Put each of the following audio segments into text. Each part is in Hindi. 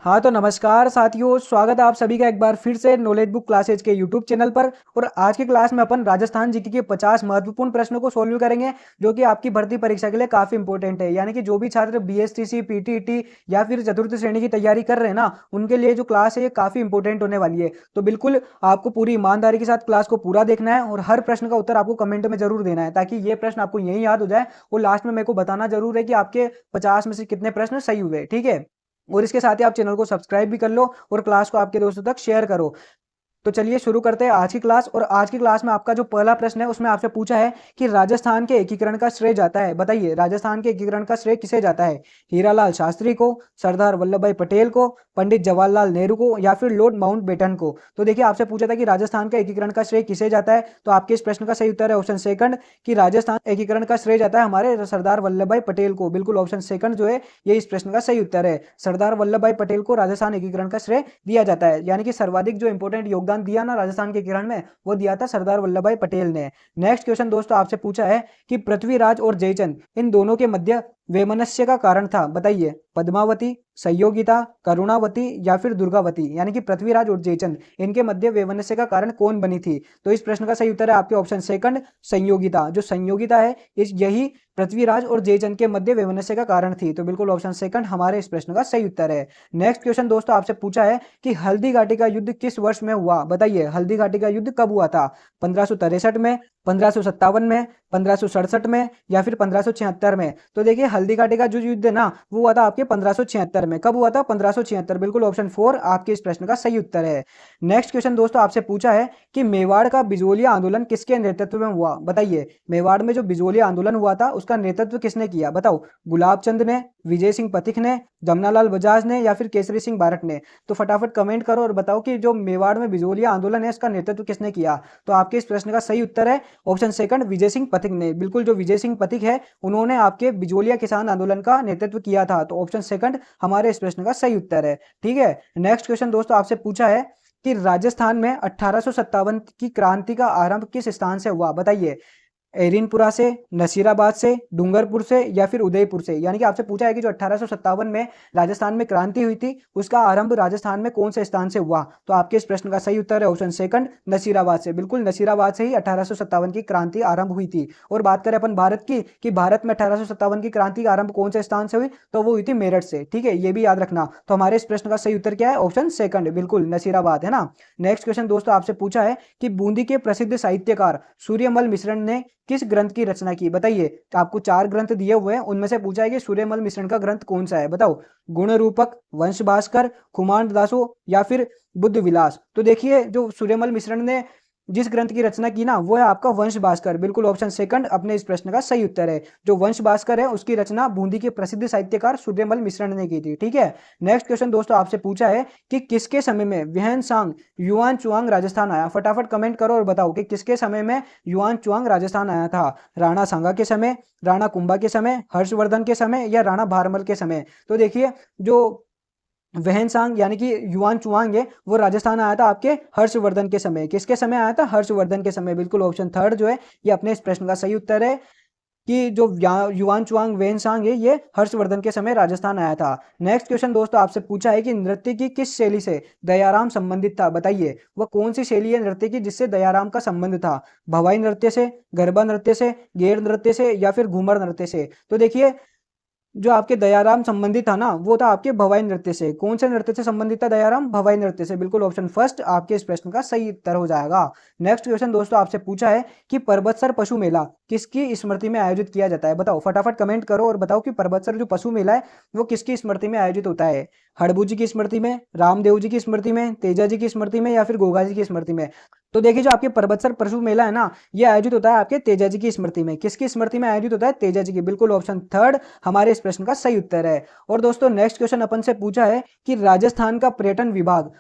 हाँ तो नमस्कार साथियों, स्वागत है आप सभी का एक बार फिर से नॉलेज बुक क्लासेज के यूट्यूब चैनल पर। और आज की क्लास में अपन राजस्थान जीके के 50 महत्वपूर्ण प्रश्नों को सोल्व करेंगे, जो कि आपकी भर्ती परीक्षा के लिए काफी इंपॉर्टेंट है। यानी कि जो भी छात्र बीएसटीसी, पीटीईटी या फिर चतुर्थ श्रेणी की तैयारी कर रहे हैं ना, उनके लिए जो क्लास है ये काफी इंपॉर्टेंट होने वाली है। तो बिल्कुल आपको पूरी ईमानदारी के साथ क्लास को पूरा देखना है और हर प्रश्न का उत्तर आपको कमेंट में जरूर देना है, ताकि ये प्रश्न आपको यही याद हो जाए। और लास्ट में मेरे को बताना जरूर है कि आपके 50 में से कितने प्रश्न सही हुए, ठीक है। और इसके साथ ही आप चैनल को सब्सक्राइब भी कर लो और क्लास को आपके दोस्तों तक शेयर करो। तो चलिए शुरू करते हैं आज की क्लास। और आज की क्लास में आपका जो पहला प्रश्न है उसमें आपसे पूछा है कि राजस्थान के एकीकरण का श्रेय जाता है, बताइए राजस्थान के एकीकरण का श्रेय किसे जाता है? हीरालाल शास्त्री को, सरदार वल्लभ भाई पटेल को, पंडित जवाहरलाल नेहरू को, या फिर लॉर्ड माउंटबेटन को? तो देखिए आपसे पूछा था कि राजस्थान का एकीकरण का श्रेय किसे जाता है, तो आपके इस प्रश्न का सही उत्तर है ऑप्शन सेकंड, कि राजस्थान एकीकरण का श्रेय जाता है हमारे सरदार वल्लभ भाई पटेल को। बिल्कुल ऑप्शन सेकंड जो है ये इस प्रश्न का सही उत्तर है। सरदार वल्लभ भाई पटेल को राजस्थान एकीकरण का श्रेय दिया जाता है। यानी कि सर्वाधिक जो इंपॉर्टेंट योगदान दिया ना राजस्थान के एकीकरण में, वो दिया था सरदार वल्लभ भाई पटेल ने। नेक्स्ट क्वेश्चन दोस्तों आपसे पूछा है कि पृथ्वीराज और जयचंद इन दोनों के मध्य वैमनस्य का कारण था, बताइए पद्मावती, संयोगिता, करुणावती या फिर दुर्गावती? यानी कि पृथ्वीराज और जयचंद इनके मध्य वैमनस्य का कारण कौन बनी थी? तो इस प्रश्न का सही उत्तर है आपके ऑप्शन सेकंड, संयोगिता। जो संयोगिता है इस यही पृथ्वीराज और जयचंद के मध्य वैमनस्य का कारण थी। तो बिल्कुल ऑप्शन सेकंड हमारे इस प्रश्न का सही उत्तर है। नेक्स्ट क्वेश्चन दोस्तों आपसे पूछा है कि हल्दी घाटी का युद्ध किस वर्ष में हुआ, बताइए हल्दी घाटी का युद्ध कब हुआ था? 1563 में, 1557 में, 1567 में या फिर 1576 में? तो देखिए हल्दी घाटी का जो युद्ध है ना वो हुआ था आपके 1576 में। कब हुआ था? 1576। बिल्कुल ऑप्शन 4 आपके इस प्रश्न का सही उत्तर है। नेक्स्ट क्वेश्चन दोस्तों आपसे पूछा है कि मेवाड़ का बिजोलिया आंदोलन किसके नेतृत्व में हुआ, बताइए मेवाड़ में जो बिजोलिया आंदोलन हुआ था उसका नेतृत्व किसने किया? बताओ गुलाब चंद ने, विजय सिंह पथिक ने, जमनालाल बजाज ने या फिर केसरी सिंह बारट ने? तो फटाफट कमेंट करो और बताओ कि जो मेवाड़ में बिजोलिया आंदोलन है इसका नेतृत्व किसने किया? तो आपके इस प्रश्न का सही उत्तर है ऑप्शन सेकंड, विजय सिंह पथिक ने। बिल्कुल जो विजय सिंह पथिक है उन्होंने आपके बिजोलिया किसान आंदोलन का नेतृत्व किया था। तो ऑप्शन सेकंड हमारे इस प्रश्न का सही उत्तर है, ठीक है। नेक्स्ट क्वेश्चन दोस्तों आपसे पूछा है कि राजस्थान में 1857 की क्रांति का आरंभ किस स्थान से हुआ, बताइए एरिनपुरा से, नसीराबाद से, डूंगरपुर से या फिर उदयपुर से? यानी कि आपसे पूछा है कि जो 1857 में राजस्थान में क्रांति हुई थी उसका आरंभ राजस्थान में कौन से स्थान से हुआ? तो आपके इस प्रश्न का सही उत्तर है ऑप्शन सेकंड, नसीराबाद से। बिल्कुल नसीराबाद से ही 1857 की क्रांति आरंभ हुई थी। और बात करें अपन भारत की कि भारत में 1857 की क्रांति का आरंभ कौन से स्थान से हुई, तो वो हुई थी मेरठ से, ठीक है, ये भी याद रखना। तो हमारे इस प्रश्न का सही उत्तर क्या है? ऑप्शन सेकंड, बिल्कुल नसीराबाद, है ना। नेक्स्ट क्वेश्चन दोस्तों आपसे पूछा है कि बूंदी के प्रसिद्ध साहित्यकार सूर्यमल मिश्रण ने किस ग्रंथ की रचना की, बताइए। तो आपको 4 ग्रंथ दिए हुए हैं, उनमें से पूछा है कि सूर्यमल मिश्रण का ग्रंथ कौन सा है, बताओ गुण रूपक, वंश भास्कर, कुमार दासो या फिर बुद्ध विलास? तो देखिए जो सूर्यमल मिश्रण ने जिस ग्रंथ की रचना की ना वो है आपका वंश भास्कर। बिल्कुल ऑप्शन सेकंड अपने इस प्रश्न का सही उत्तर है। जो वंश भास्कर है उसकी रचना बूंदी के प्रसिद्ध साहित्यकार सूर्यमल मिश्रण ने की थी, ठीक है। नेक्स्ट क्वेश्चन दोस्तों आपसे पूछा है कि किसके समय में व्हेन सांग युआन चुआंग राजस्थान आया? फटाफट कमेंट करो और बताओ कि किसके समय में युआन चुआंग राजस्थान आया था? राणा सांगा के समय, राणा कुंभा के समय, हर्षवर्धन के समय या राणा भारमल के समय? तो देखिए जो वहनसांग यानी कि युआन चुआंग है वो राजस्थान आया था आपके हर्षवर्धन के समय। किसके समय आया था? हर्षवर्धन के समय। बिल्कुल ऑप्शन थर्ड जो है ये अपने इस प्रश्न का सही उत्तर है कि जो युआन चुआंग वेनसांग है ये हर्षवर्धन के समय राजस्थान आया था। नेक्स्ट क्वेश्चन दोस्तों आपसे पूछा है कि नृत्य की किस शैली से दयाराम संबंधित था, बताइए वह कौन सी शैली है नृत्य की जिससे दयाराम का संबंध था? भवाई नृत्य से, गरबा नृत्य से, गेर नृत्य से या फिर घूमर नृत्य से? तो देखिए जो आपके दयाराम संबंधित था ना वो था आपके भवाई नृत्य से। कौन से नृत्य से संबंधित था दयाराम? भवाई नृत्य से। बिल्कुल ऑप्शन फर्स्ट आपके इस प्रश्न का सही उत्तर हो जाएगा। नेक्स्ट क्वेश्चन दोस्तों आपसे पूछा है कि परबतसर पशु मेला किसकी स्मृति में आयोजित किया जाता है? बताओ फटाफट कमेंट करो और बताओ कि परबतसर जो पशु मेला है वो किसकी स्मृति में आयोजित होता है? हड़बू जी की स्मृति में, रामदेव जी की स्मृति में, तेजा जी की स्मृति में या फिर गोगा जी की स्मृति में? तो देखिए जो आपके परबतसर पशु मेला है ना ये आयोजित होता है आपके तेजा जी की स्मृति में। किसकी स्मृति में आयोजित होता है? तेजा जी की। बिल्कुल ऑप्शन थर्ड हमारे इस प्रश्न का सही उत्तर है। और दोस्तों नेक्स्ट क्वेश्चन अपन से पूछा है कि राजस्थान का पर्यटन विभाग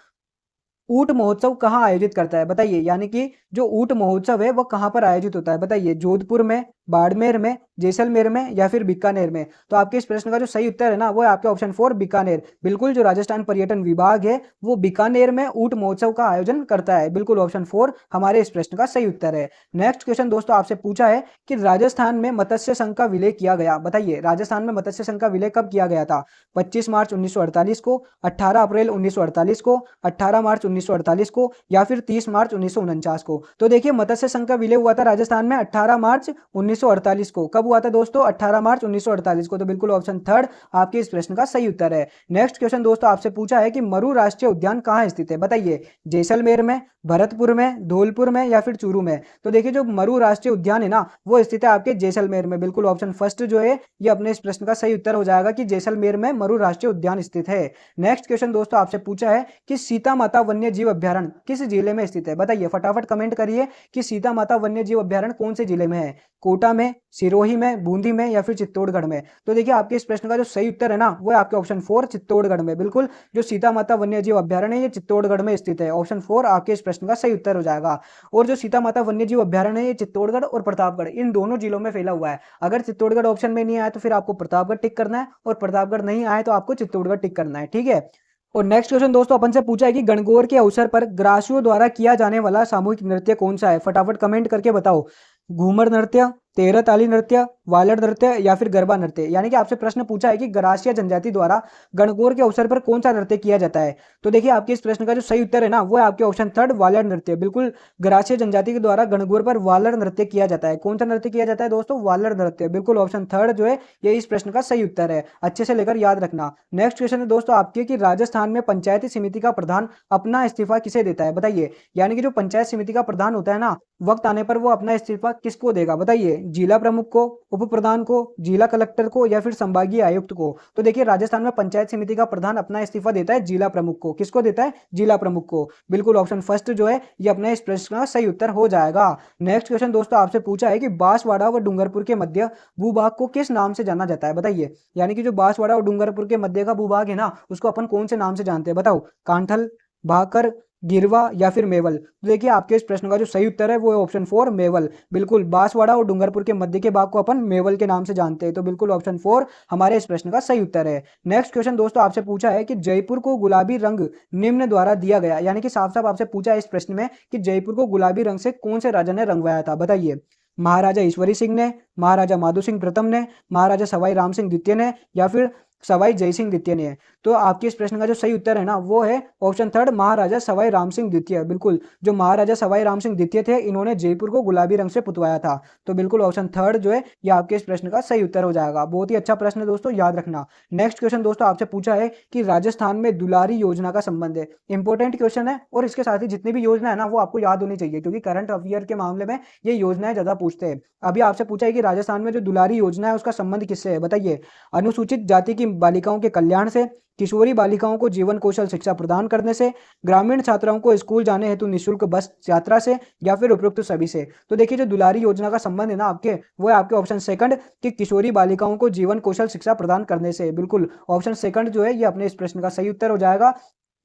ऊंट महोत्सव कहाँ आयोजित करता है, बताइए। यानी कि जो ऊंट महोत्सव है वो कहाँ पर आयोजित होता है, बताइए जोधपुर में, बाड़मेर में, जैसलमेर में या फिर बीकानेर में? तो आपके इस प्रश्न का जो सही उत्तर है ना वो है आपके ऑप्शन 4 बीकानेर। बिल्कुल, जो राजस्थान पर्यटन विभाग है वो बीकानेर में ऊंट महोत्सव का आयोजन करता है। बिल्कुल, ऑप्शन 4 हमारे इस प्रश्न का सही उत्तर है। नेक्स्ट क्वेश्चन दोस्तों आपसे पूछा है कि राजस्थान में मत्स्य संघ का विलय किया गया। बताइए, राजस्थान में मत्स्य संघ का विलय कब किया गया था? 25 मार्च 1948 को, 18 अप्रैल 1948 को, 18 मार्च 1948 को या फिर 30 मार्च 1949 को? तो देखिए, मत्स्य संघ का विलय हुआ था राजस्थान में 18 मार्च 1948 को। कब हुआ था दोस्तों? 18 मार्च 1948 को। तो बिल्कुल ऑप्शन 3 आपके इस प्रश्न का सही उत्तर है। नेक्स्ट क्वेश्चन दोस्तों आपसे पूछा है कि मरु राष्ट्रीय उद्यान कहाँ स्थित है? बताइए, जैसलमेर में, भरतपुर में, धौलपुर में या फिर चूरू में? तो देखिए, जो मरु राष्ट्रीय उद्यान है ना वो स्थित है आपके जैसलमेर में। बिल्कुल, ऑप्शन फर्स्ट जो है ये अपने इस प्रश्न का सही उत्तर हो जाएगा कि जैसलमेर में मरु राष्ट्रीय उद्यान स्थित है। नेक्स्ट क्वेश्चन दोस्तों आपसे पूछा है कि सीता माता वन्य जीव अभ्यारण्य किस जिले में स्थित है? बताइए, फटाफट कमेंट करिए कि सीता माता वन्य जीव अभ्यारण्य कौन से जिले में है? कोटा में, सिरोही में, बूंदी में या फिर चित्तौड़गढ़ में? तो देखिए, आपके इस प्रश्न का जो सही उत्तर है ना वो है आपके ऑप्शन 4 चित्तौड़गढ़ में। बिल्कुल, जो सीता माता वन्य जीव अभ्यारण्य है ये चित्तौड़गढ़ में स्थित है। ऑप्शन 4 आपके इस प्रश्न का सही उत्तर हो जाएगा। और जो सीता माता वन्य जीव अभ्यारण्य है ये चित्तौड़गढ़ और प्रतापगढ़ इन दोनों जिलों में फैला हुआ है। अगर चित्तौड़गढ़ ऑप्शन में नहीं आया तो फिर आपको प्रतापगढ़ टिक करना है, और प्रतापगढ़ नहीं आया तो आपको चित्तौड़गढ़ टिक करना है। ठीक है। और नेक्स्ट क्वेश्चन दोस्तों अपन से पूछा है कि गणगौर के अवसर पर ग्रासियों द्वारा किया जाने वाला सामूहिक नृत्य कौन सा है? फटाफट कमेंट करके बताओ। घूमर नृत्य, तेरह ताली नृत्य, वालड़ नृत्य या फिर गरबा नृत्य? यानी कि आपसे प्रश्न पूछा है कि ग्रासिया जनजाति द्वारा गणगौर के अवसर पर कौन सा नृत्य किया जाता है? तो देखिए, आपके इस प्रश्न का जो सही उत्तर है ना वो है आपके ऑप्शन 3 वालड़ नृत्य। बिल्कुल, ग्रासिया जनजाति के द्वारा गणगौर पर वालड़ नृत्य किया जाता है। कौन सा नृत्य किया जाता है दोस्तों? वालड़ नृत्य। बिल्कुल, ऑप्शन 3 जो है ये इस प्रश्न का सही उत्तर है। अच्छे से लेकर याद रखना। नेक्स्ट क्वेश्चन है दोस्तों आपके कि राजस्थान में पंचायती समिति का प्रधान अपना इस्तीफा किसे देता है? बताइए, यानी कि जो पंचायत समिति का प्रधान होता है ना वक्त आने पर वो अपना इस्तीफा किसको देगा? बताइए, जिला प्रमुख को, उप प्रधान को, जिला कलेक्टर को या फिर संभागीय आयुक्त को? तो देखिए, राजस्थान में पंचायत समिति का प्रधान अपना इस्तीफा देता है जिला प्रमुख को। किसको देता है? जिला प्रमुख को। बिल्कुल, ऑप्शन फर्स्ट जो है ये अपने इस प्रश्न का सही उत्तर हो जाएगा। नेक्स्ट क्वेश्चन दोस्तों आपसे पूछा है कि बांसवाड़ा व डूंगरपुर के मध्य भूभाग को किस नाम से जाना जाता है? बताइए, यानी कि जो बांसवाड़ा और डूंगरपुर के मध्य का भूभाग है ना उसको अपन कौन से नाम से जानते हैं? बताओ, कांठल, भाकर, गिरवा या फिर मेवल? तो देखिए, आपके इस प्रश्न का जो सही उत्तर है वो है ऑप्शन 4 मेवल। बिल्कुल, बांसवाड़ा और डूंगरपुर के मध्य के भाग को अपन मेवल के नाम से जानते हैं। तो बिल्कुल ऑप्शन 4 हमारे इस प्रश्न का सही उत्तर है। नेक्स्ट क्वेश्चन दोस्तों आपसे पूछा है कि जयपुर को गुलाबी रंग निम्न द्वारा दिया गया। यानी कि साफ साफ आपसे पूछा है इस प्रश्न में कि जयपुर को गुलाबी रंग से कौन से राजा ने रंगवाया था? बताइए, महाराजा ईश्वरी सिंह ने, महाराजा माधो सिंह प्रथम ने, महाराजा सवाई राम सिंह द्वितीय ने या फिर सवाई जय सिंह द्वितीय ने? तो आपके इस प्रश्न का जो सही उत्तर है ना वो है ऑप्शन 3 महाराजा सवाई राम सिंह द्वितीय। बिल्कुल, जो महाराजा सवाई राम सिंह द्वितीय थे इन्होंने जयपुर को गुलाबी रंग से पुतवाया था। तो बिल्कुल ऑप्शन 3 जो है ये आपके इस प्रश्न का सही उत्तर हो जाएगा। बहुत ही अच्छा प्रश्न है दोस्तों, याद रखना। नेक्स्ट क्वेश्चन दोस्तों आपसे पूछा है कि राजस्थान में दुलारी योजना का संबंध है। इंपॉर्टेंट क्वेश्चन है और इसके साथ ही जितनी भी योजना है ना वो आपको याद होनी चाहिए, क्योंकि करंट अफेयर के मामले में ये योजनाएं ज्यादा पूछते हैं। अभी आपसे पूछा है कि राजस्थान में जो दुलारी योजना है उसका संबंध किससे है? बताइए, अनुसूचित जाति की बालिकाओं के कल्याण से, किशोरी बालिकाओं को जीवन कौशल शिक्षा प्रदान करने से, ग्रामीण छात्राओं को स्कूल जाने हेतु निःशुल्क बस यात्रा से या फिर उपरोक्त सभी से? तो देखिए, जो दुलारी योजना का संबंध है ना आपके वो है आपके ऑप्शन सेकंड कि किशोरी बालिकाओं को जीवन कौशल शिक्षा प्रदान करने से। बिल्कुल, ऑप्शन सेकंड जो है ये अपने इस प्रश्न का सही उत्तर हो जाएगा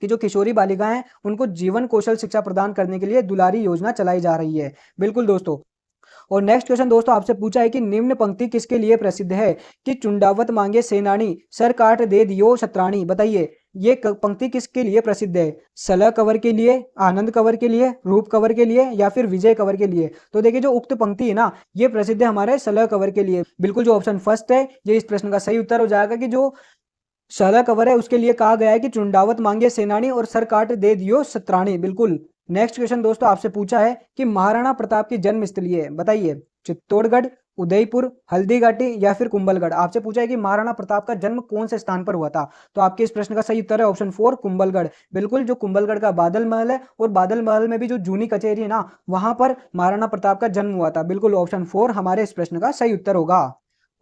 कि जो किशोरी बालिकाएं हैं उनको जीवन कौशल शिक्षा प्रदान करने के लिए दुलारी योजना चलाई जा रही है। बिल्कुल दोस्तों। और नेक्स्ट क्वेश्चन दोस्तों आपसे पूछा है कि निम्न पंक्ति किसके लिए प्रसिद्ध है? कि चुंडावत मांगे सेनानी, सर काट दे दियो शत्राणी? बताइए, ये पंक्ति किसके लिए प्रसिद्ध है? सलह कंवर के लिए, आनंद कंवर के लिए, रूप कंवर के लिए या फिर विजय कंवर के लिए? तो देखिए, जो उक्त पंक्ति है ना ये प्रसिद्ध है हमारे सलह कंवर के लिए। बिल्कुल, जो ऑप्शन फर्स्ट है ये इस प्रश्न का सही उत्तर हो जाएगा कि जो सलह कंवर है उसके लिए कहा गया है कि चुंडावत मांगे सेनानी और सर काट दे दियो शत्राणी। बिल्कुल। नेक्स्ट क्वेश्चन दोस्तों आपसे पूछा है कि महाराणा प्रताप की जन्म स्थली है। बताइए, चित्तौड़गढ़, उदयपुर, हल्दीघाटी या फिर कुंभलगढ़? आपसे पूछा है कि महाराणा प्रताप का जन्म कौन से स्थान पर हुआ था? तो आपके इस प्रश्न का सही उत्तर है ऑप्शन 4 कुंभलगढ़। बिल्कुल, जो कुंभलगढ़ का बादल महल है और बादल महल में भी जो जूनी कचहरी है ना वहां पर महाराणा प्रताप का जन्म हुआ था। बिल्कुल, ऑप्शन 4 हमारे इस प्रश्न का सही उत्तर होगा।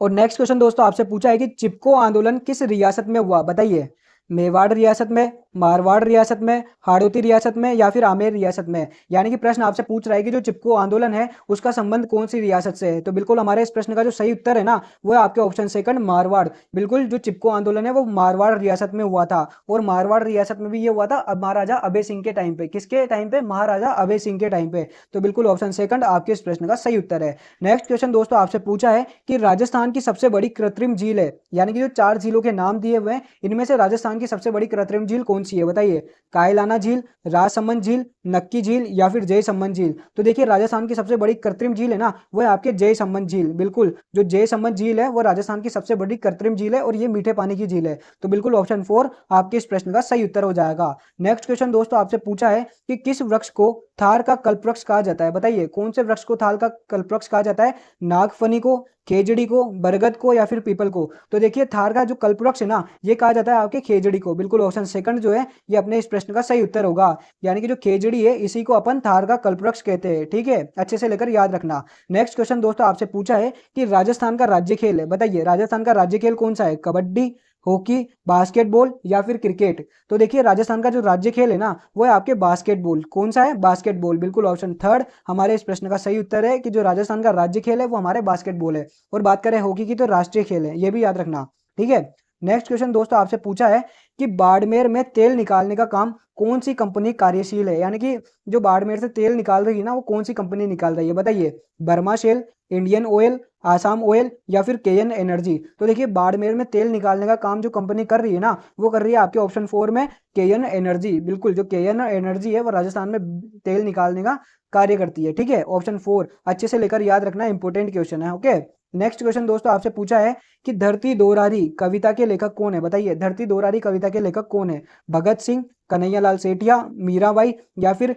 और नेक्स्ट क्वेश्चन दोस्तों आपसे पूछा है कि चिपको आंदोलन किस रियासत में हुआ? बताइए, मेवाड़ रियासत में, मारवाड़ रियासत में, हाड़ौती रियासत में या फिर आमेर रियासत में। यानी कि प्रश्न आपसे पूछ रहा है कि जो चिपको आंदोलन है उसका संबंध कौन सी रियासत से है। तो बिल्कुल हमारे इस प्रश्न का जो सही उत्तर है ना वो है आपके ऑप्शन सेकंड मारवाड़। बिल्कुल जो चिपको आंदोलन है वो मारवाड़ रियासत में हुआ था, और मारवाड़ रियासत में भी ये हुआ था अब महाराजा अभय सिंह के टाइम पे। किसके टाइम पे? महाराजा अभय सिंह के टाइम पे। तो बिल्कुल ऑप्शन सेकंड आपके इस प्रश्न का सही उत्तर है। नेक्स्ट क्वेश्चन दोस्तों आपसे पूछा है कि राजस्थान की सबसे बड़ी कृत्रिम झील है, यानी कि जो 4 झीलों के नाम दिए हुए हैं इनमें से राजस्थान की सबसे बड़ी कृत्रिम झील कौन सी है बताइए। कायलाना झील, राजसमंद झील, नक्की झील या फिर जयसंबंध झील। तो देखिए राजस्थान की सबसे बड़ी कृत्रिम झील है ना वो है आपके जयसंबंध झील। बिल्कुल जो जयसंबंध झील है वो राजस्थान की सबसे बड़ी कृत्रिम झील है और ये मीठे पानी की झील है। तो बिल्कुल ऑप्शन 4 आपके इस प्रश्न का सही उत्तर हो जाएगा। नेक्स्ट क्वेश्चन दोस्तों आपसे पूछा है कि किस वृक्ष को थार का कल्पवृक्ष कहा जाता है। बताइए कौन से वृक्ष को थार का कल्पवृक्ष कहा जाता है? नागफनी को, खेजड़ी को, बरगद को या फिर पीपल को। तो देखिए थार का जो कल्पवृक्ष है ना ये कहा जाता है आपके खेजड़ी को। बिल्कुल ऑप्शन सेकंड जो है ये अपने इस प्रश्न का सही उत्तर होगा। यानी कि जो खेजड़ी है इसी को अपन थार का कल्पवृक्ष कहते हैं। ठीक है, अच्छे से लेकर याद रखना। नेक्स्ट क्वेश्चन दोस्तों आपसे पूछा है कि राजस्थान का राज्य खेल है। बताइए राजस्थान का राज्य खेल कौन सा है? कबड्डी, हॉकी, बास्केटबॉल या फिर क्रिकेट। तो देखिए राजस्थान का जो राज्य खेल है ना वो है आपके बास्केटबॉल। कौन सा है? बास्केटबॉल। बिल्कुल ऑप्शन थर्ड हमारे इस प्रश्न का सही उत्तर है कि जो राजस्थान का राज्य खेल है वो हमारे बास्केटबॉल है। और बात करें हॉकी की तो राष्ट्रीय खेल है, ये भी याद रखना। ठीक है, नेक्स्ट क्वेश्चन दोस्तों आपसे पूछा है कि बाड़मेर में तेल निकालने का काम कौन सी कंपनी कार्यशील है। यानी कि जो बाड़मेर से तेल निकाल रही है ना वो कौन सी कंपनी निकाल रही है बताइए। बर्मा शेल, इंडियन ऑयल, आसाम ऑयल या फिर केएन एनर्जी। तो देखिए बाड़मेर में तेल निकालने का काम जो कंपनी कर रही है ना वो कर रही है आपके ऑप्शन 4 में केएन एनर्जी। बिल्कुल जो केएन एनर्जी है वो राजस्थान में तेल निकालने का कार्य करती है। ठीक है, ऑप्शन 4 अच्छे से लेकर याद रखना, इंपॉर्टेंट क्वेश्चन है। ओके, नेक्स्ट क्वेश्चन दोस्तों आपसे पूछा है कि धरती दोरारी कविता के लेखक कौन है। बताइए धरती दोरारी कविता के लेखक कौन है? भगत सिंह, कन्हैयालाल सेठिया, मीराबाई या फिर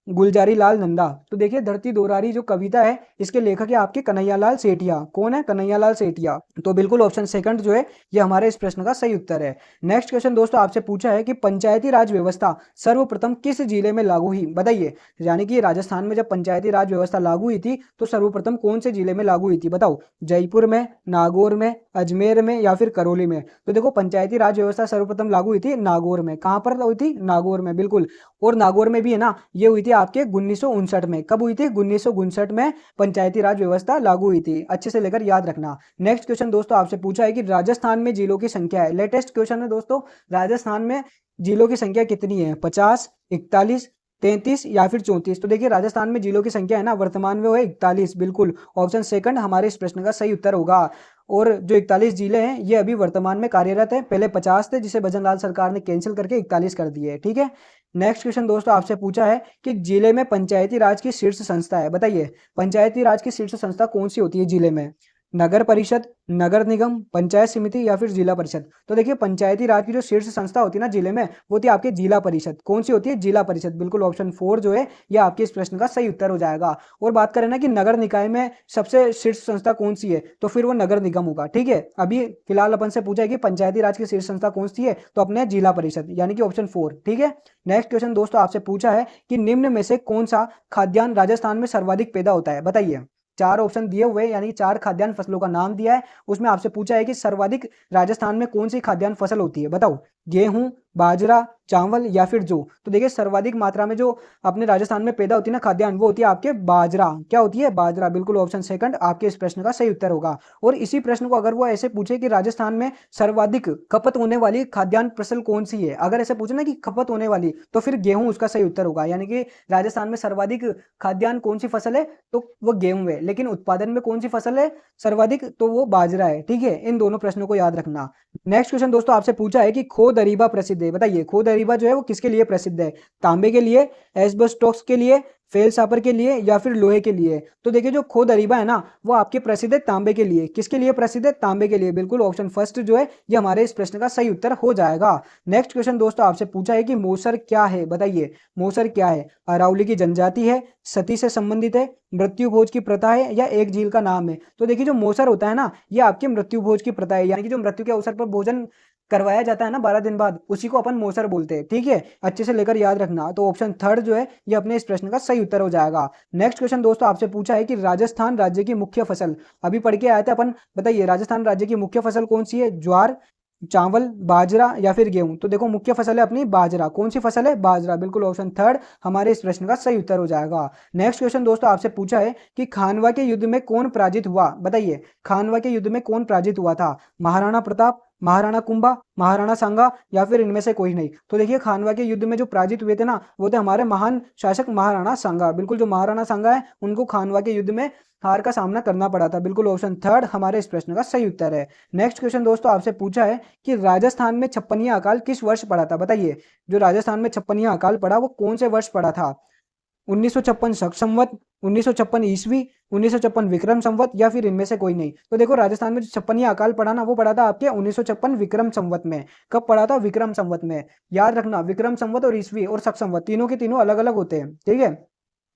गुलजारी लाल नंदा। तो देखिए धरती दोरारी जो कविता है इसके लेखक है आपके कन्हैयालाल सेठिया। कौन है? कन्हैयालाल सेठिया। तो बिल्कुल ऑप्शन सेकंड जो है ये हमारे इस प्रश्न का सही उत्तर है। नेक्स्ट क्वेश्चन दोस्तों आपसे पूछा है कि पंचायती राज व्यवस्था सर्वप्रथम किस जिले में लागू हुई। बताइए यानी कि राजस्थान में जब पंचायती राज व्यवस्था लागू हुई थी तो सर्वप्रथम कौन से जिले में लागू हुई थी बताओ। जयपुर में, नागौर में, अजमेर में या फिर करौली में। तो देखो पंचायती राज व्यवस्था सर्वप्रथम लागू हुई थी नागौर में। कहां पर हुई थी? नागौर में। बिल्कुल, और नागौर में भी है ना ये हुई थी आपके 1959 में। कब हुई थी? 1959 में पंचायती राज व्यवस्था लागू हुई थी। अच्छे से लेकर याद रखना। नेक्स्ट क्वेश्चन दोस्तों आपसे पूछा है कि राजस्थान में जिलों की संख्या है। लेटेस्ट क्वेश्चन है दोस्तों, राजस्थान में जिलों की संख्या कितनी है? 50, 41, 33 या फिर 34। तो देखिए राजस्थान में जिलों की संख्या है ना वर्तमान में वो है 41। बिल्कुल ऑप्शन सेकंड हमारे इस प्रश्न का सही उत्तर होगा। और जो 41 जिले हैं ये अभी वर्तमान में कार्यरत है। पहले 50 थे जिसे भजनलाल सरकार ने कैंसिल करके 41 कर दिए। ठीक है, नेक्स्ट क्वेश्चन दोस्तों आपसे पूछा है कि जिले में पंचायती राज की शीर्ष संस्था है। बताइए पंचायती राज की शीर्ष संस्था कौन सी होती है जिले में? नगर परिषद, नगर निगम, पंचायत समिति या फिर जिला परिषद। तो देखिए पंचायती राज की जो शीर्ष संस्था होती है ना जिले में वो होती है आपकी जिला परिषद। कौन सी होती है? जिला परिषद। बिल्कुल ऑप्शन 4 जो है ये आपके इस प्रश्न का सही उत्तर हो जाएगा। और बात करें ना कि नगर निकाय में सबसे शीर्ष संस्था कौन सी है तो फिर वो नगर निगम होगा। ठीक है, अभी फिलहाल अपन से पूछा है कि पंचायती राज की शीर्ष संस्था कौन सी है तो अपने जिला परिषद यानी कि ऑप्शन 4। ठीक है, नेक्स्ट क्वेश्चन दोस्तों आपसे पूछा है कि निम्न में से कौन सा खाद्यान्न राजस्थान में सर्वाधिक पैदा होता है। बताइए 4 ऑप्शन दिए हुए यानी 4 खाद्यान्न फसलों का नाम दिया है, उसमें आपसे पूछा है कि सर्वाधिक राजस्थान में कौन सी खाद्यान्न फसल होती है। बताओ गेहूं, बाजरा, चावल या फिर जौ। तो देखिए सर्वाधिक मात्रा में जो अपने राजस्थान में पैदा होती है ना खाद्यान्न वो होती है आपके बाजरा। क्या होती है? बाजरा। बिल्कुल ऑप्शन सेकंड आपके इस प्रश्न का सही उत्तर होगा। और इसी प्रश्न को अगर वो ऐसे पूछे कि राजस्थान में सर्वाधिक खपत होने वाली खाद्यान्न फसल कौन सी है, अगर ऐसे पूछे ना कि खपत होने वाली तो फिर गेहूं उसका सही उत्तर होगा। यानी कि राजस्थान में सर्वाधिक खाद्यान्न कौन सी फसल है तो वो गेहूं है, लेकिन उत्पादन में कौन सी फसल है सर्वाधिक तो वो बाजरा है। ठीक है, इन दोनों प्रश्नों को याद रखना। नेक्स्ट क्वेश्चन दोस्तों आपसे पूछा है कि खो दरीबा प्रसिद्ध है। बताइए खो दरीबा जो है वो किसके लिए प्रसिद्ध है? तांबे के लिए, एस्बेस्टॉस के लिए, फेल सापर के लिए या फिर लोहे के लिए। तो देखिए जो खो दरीबा है ना वो आपके प्रसिद्ध है तांबे के लिए। किसके लिए प्रसिद्ध है? तांबे के लिए। बिल्कुल ऑप्शन फर्स्ट जो है ये हमारे इस प्रश्न का सही उत्तर हो जाएगा। नेक्स्ट क्वेश्चन दोस्तों आपसे पूछा है कि मोसर क्या है। बताइए मोसर क्या है? अरावली की जनजाति है, सती से संबंधित है, मृत्यु भोज की प्रथा है या एक झील का नाम है। तो देखिए जो मोसर होता है ना ये आपकी मृत्यु भोज की प्रथा है, यानी कि जो मृत्यु के अवसर पर भोजन करवाया जाता है ना 12 दिन बाद उसी को अपन मोसर बोलते हैं। ठीक है, अच्छे से लेकर याद रखना। तो ऑप्शन थर्ड जो है ये अपने इस प्रश्न का सही उत्तर हो जाएगा। नेक्स्ट क्वेश्चन दोस्तों आपसे पूछा है कि राजस्थान राज्य की मुख्य फसल, अभी पढ़ के आए थे अपन, बताइए राजस्थान राज्य की मुख्य फसल कौन सी है? ज्वार, चावल, बाजरा या फिर गेहूं? तो देखो मुख्य फसल है अपनी बाजरा। कौन सी फसल है? बाजरा। बिल्कुल ऑप्शन थर्ड हमारे इस प्रश्न का सही उत्तर हो जाएगा। नेक्स्ट क्वेश्चन दोस्तों आपसे पूछा है कि खानवा के युद्ध में कौन पराजित हुआ? बताइए, खानवा के युद्ध में कौन पराजित हुआ था? महाराणा प्रताप, महाराणा कुंभा, महाराणा सांगा या फिर इनमें से कोई नहीं? तो देखिए खानवा के युद्ध में जो पराजित हुए थे ना, वो थे हमारे महान शासक महाराणा सांगा। बिल्कुल, जो महाराणा सांगा है उनको खानवा के युद्ध में हार का सामना करना पड़ा था। बिल्कुल ऑप्शन थर्ड हमारे इस प्रश्न का सही उत्तर है। नेक्स्ट क्वेश्चन दोस्तों आपसे पूछा है कि राजस्थान में छप्पनिया अकाल किस वर्ष पड़ा था? बताइए, जो राजस्थान में छप्पनिया अकाल पड़ा वो कौन से वर्ष पड़ा था? 1956 शक संवत, 1956 ईस्वी, 1956 विक्रम संवत या फिर इनमें से कोई नहीं? तो देखो राजस्थान में जो छप्पनिया अकाल पड़ा ना, वो पड़ा था आपके 1956 विक्रम संवत में। कब पड़ा था? विक्रम संवत में। याद रखना, विक्रम संवत और ईस्वी और शक संवत तीनों के तीनों अलग अलग होते हैं, ठीक है।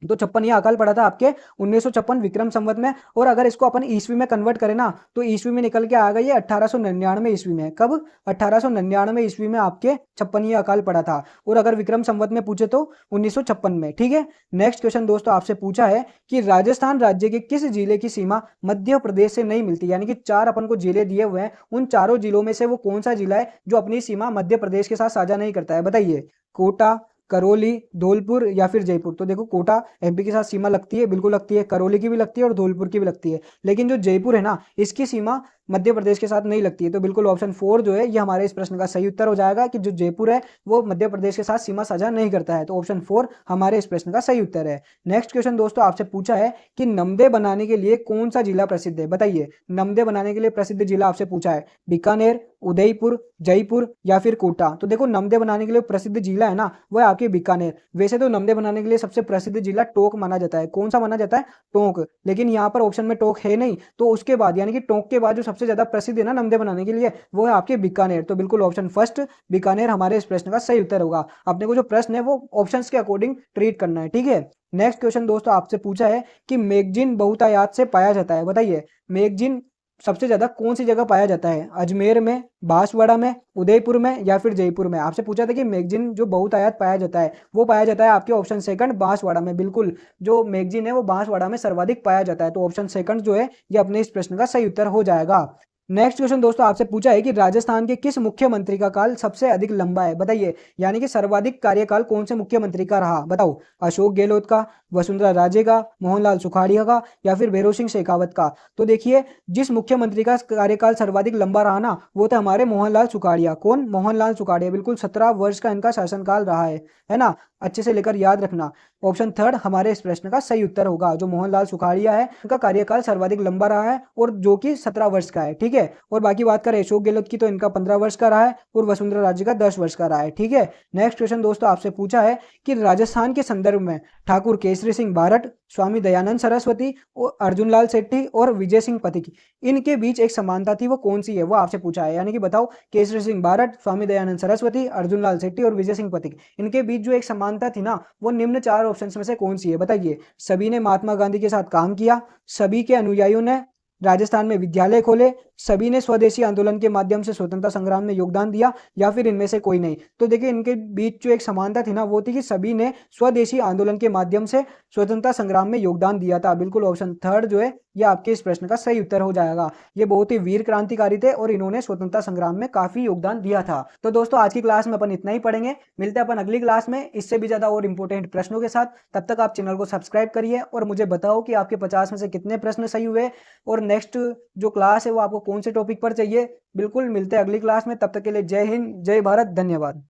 तो छप्पनिया अकाल पड़ा था आपके 1956 विक्रम संवत में। और अगर इसको अपन ईस्वी में कन्वर्ट करें ना, तो ईस्वी में निकल के आ गई है 1899 ईस्वी में। कब? 1899 ईस्वी में आपके छप्पनिया अकाल पड़ा था। और अगर विक्रम संवत में पूछे तो 1956 में, ठीक है। नेक्स्ट क्वेश्चन दोस्तों आपसे पूछा है कि राजस्थान राज्य के किस जिले की सीमा मध्य प्रदेश से नहीं मिलती? यानी कि चार अपन को जिले दिए हुए हैं, उन चारों जिलों में से वो कौन सा जिला है जो अपनी सीमा मध्य प्रदेश के साथ साझा नहीं करता है? बताइए, कोटा, करौली, धौलपुर या फिर जयपुर? तो देखो कोटा एमपी के साथ सीमा लगती है, बिल्कुल लगती है, करौली की भी लगती है और धौलपुर की भी लगती है, लेकिन जो जयपुर है ना, इसकी सीमा मध्य प्रदेश के साथ नहीं लगती है। तो बिल्कुल ऑप्शन फोर जो है ये हमारे इस प्रश्न का सही उत्तर हो जाएगा कि जो जयपुर है वो मध्य प्रदेश के साथ सीमा साझा नहीं करता है। तो ऑप्शन फोर हमारे इस प्रश्न का सही उत्तर है। नेक्स्ट क्वेश्चन दोस्तों आपसे पूछा है कि नमदे बनाने के लिए कौन सा जिला प्रसिद्ध है? बताइए, नमदे बनाने के लिए प्रसिद्ध जिला आपसे पूछा है, बीकानेर, उदयपुर, जयपुर या फिर कोटा? तो देखो नमदे बनाने के लिए प्रसिद्ध जिला है ना, वो है आपके बीकानेर। वैसे तो नमदे बनाने के लिए सबसे प्रसिद्ध जिला टोंक माना जाता है। कौन सा माना जाता है? टोंक। लेकिन यहाँ पर ऑप्शन में टोंक है नहीं, तो उसके बाद यानी कि टोंक के बाद जो सबसे ज्यादा प्रसिद्ध है ना नमदे बनाने के लिए, वो है आपके बीकानेर। तो बिल्कुल ऑप्शन फर्स्ट बीकानेर हमारे इस प्रश्न का सही उत्तर होगा। अपने को जो प्रश्न है वो ऑप्शंस के अकॉर्डिंग ट्रीट करना है, ठीक है। नेक्स्ट क्वेश्चन दोस्तों आपसे पूछा है कि मैगजीन बहुतायत से पाया जाता है। बताइए, मैगजीन सबसे ज्यादा कौन सी जगह पाया जाता है? अजमेर में, बांसवाड़ा में, उदयपुर में या फिर जयपुर में? आपसे पूछा था कि मैगजीन जो बहुतायत पाया जाता है वो पाया जाता है आपके ऑप्शन सेकंड बांसवाड़ा में। बिल्कुल, जो मैगजीन है वो बांसवाड़ा में सर्वाधिक पाया जाता है। तो ऑप्शन सेकंड जो है ये अपने इस प्रश्न का सही उत्तर हो जाएगा। नेक्स्ट क्वेश्चन दोस्तों आपसे पूछा है कि राजस्थान के किस मुख्यमंत्री का काल सबसे अधिक लंबा है? बताइए, यानी कि सर्वाधिक कार्यकाल कौन से मुख्यमंत्री का रहा? बताओ, अशोक गहलोत का, वसुंधरा राजे का, मोहनलाल सुखाड़िया का या फिर भैरों सिंह शेखावत का? तो देखिए, जिस मुख्यमंत्री का कार्यकाल सर्वाधिक लंबा रहा ना, वो थे हमारे मोहनलाल सुखाड़िया। कौन? मोहनलाल सुखाड़िया। बिल्कुल 17 वर्ष का इनका शासनकाल रहा है ना। अच्छे से लेकर याद रखना। ऑप्शन थर्ड हमारे इस प्रश्न का सही उत्तर होगा। जो मोहनलाल सुखाड़िया है उनका कार्यकाल सर्वाधिक लंबा रहा है और जो कि 17 वर्ष का है, ठीक है। और बाकी बात करें अशोक गहलोत की तो इनका 15 वर्ष का रहा है और वसुंधरा राजे का 10 वर्ष का रहा है, ठीक है। नेक्स्ट क्वेश्चन दोस्तों आपसे पूछा है कि राजस्थान के संदर्भ में ठाकुर केसरी सिंह बारट, स्वामी दयानंद सरस्वती और अर्जुन लाल सेठी और विजय सिंह पथिक, इनके बीच एक समानता थी, वो कौन सी है? वो आपसे पूछा है। यानी कि बताओ, केसरी सिंह बारट, स्वामी दयानंद सरस्वती, अर्जुन लाल सेठी और विजय सिंह पथिक, इनके बीच जो एक समानता थी ना, वो निम्न चार ऑप्शंस में से कौन सी है? बताइए, सभी ने महात्मा गांधी के साथ काम किया, सभी के अनुयायियों ने राजस्थान में विद्यालय खोले, सभी ने स्वदेशी आंदोलन के माध्यम से स्वतंत्रता संग्राम में योगदान दिया या फिर इनमें से कोई नहीं? तो देखिए, इनके बीच जो एक समानता थी ना, वो थी कि सभी ने स्वदेशी आंदोलन के माध्यम से स्वतंत्रता संग्राम में योगदान दिया था। बिल्कुल ऑप्शन थर्ड जो है ये आपके इस प्रश्न का सही उत्तर हो जाएगा। ये बहुत ही वीर क्रांतिकारी थे और इन्होंने स्वतंत्रता संग्राम में काफी योगदान दिया था। तो दोस्तों आज की क्लास में अपन इतना ही पढ़ेंगे। मिलते हैं अपन अगली क्लास में इससे भी ज्यादा और इंपॉर्टेंट प्रश्नों के साथ। तब तक आप चैनल को सब्सक्राइब करिए और मुझे बताओ कि आपके 50 में से कितने प्रश्न सही हुए और नेक्स्ट जो क्लास है वो आपको कौन से टॉपिक पर चाहिए। बिल्कुल मिलते हैं अगली क्लास में, तब तक के लिए जय हिंद, जय भारत, धन्यवाद।